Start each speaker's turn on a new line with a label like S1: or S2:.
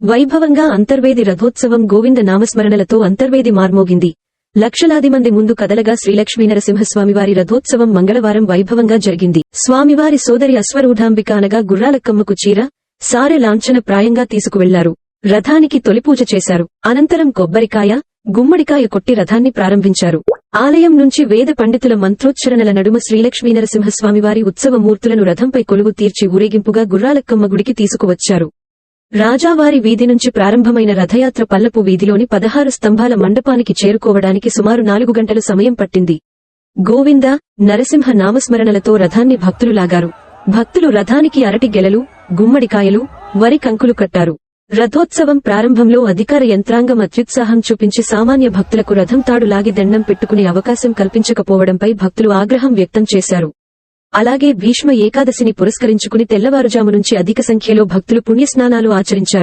S1: వైభవంగా అంతర్వేది రథోత్సవం గోవింద నామస్మరణలతో అంతర్వేది మార్మోగింది. లక్షలాది మంది ముందు కదలగా శ్రీలక్ష్మీనరసింహస్వామివారి రథోత్సవం మంగళవారం వైభవంగా జరిగింది. స్వామివారి సోదరి అశ్వరూఢాంబిక అనగా గుర్రాలక్కమ్మకు చీర, సారె లాంఛన ప్రాయంగా తీసుకువెళ్లారు. రథానికి తొలిపూజ చేశారు. అనంతరం కొబ్బరికాయ, గుమ్మడికాయ కొట్టి రథాన్ని ప్రారంభించారు. ఆలయం నుంచి వేద పండితుల మంత్రోచ్చరణల నడుమ శ్రీలక్ష్మీనరసింహస్వామివారి ఉత్సవమూర్తులను రథంపై కొలువు తీర్చి ఊరేగింపుగా గుర్రాలక్కమ్మ గుడికి తీసుకువచ్చారు. రాజావారి వీధి నుంచి ప్రారంభమైన రథయాత్ర పల్లపు వీధిలోని 16 స్తంభాల మండపానికి చేరుకోవడానికి సుమారు 4 గంటల సమయం పట్టింది. గోవింద, నరసింహ నామస్మరణలతో రథాన్ని భక్తులు లాగారు. భక్తులు రథానికి అరటి గెలలు, గుమ్మడికాయలు, వరి కంకులు కట్టారు. రథోత్సవం ప్రారంభంలో అధికార యంత్రాంగం అత్యుత్సాహం చూపించి సామాన్య భక్తులకు రథం తాడు లాగి దండం పెట్టుకునే అవకాశం కల్పించకపోవడంపై భక్తులు ఆగ్రహం వ్యక్తం చేశారు. అలాగే భీష్మ ఏకాదశిని పురస్కరించుకుని తెల్లవారుజాము నుంచి అధిక సంఖ్యలో భక్తులు పుణ్యస్నానాలు ఆచరించారు.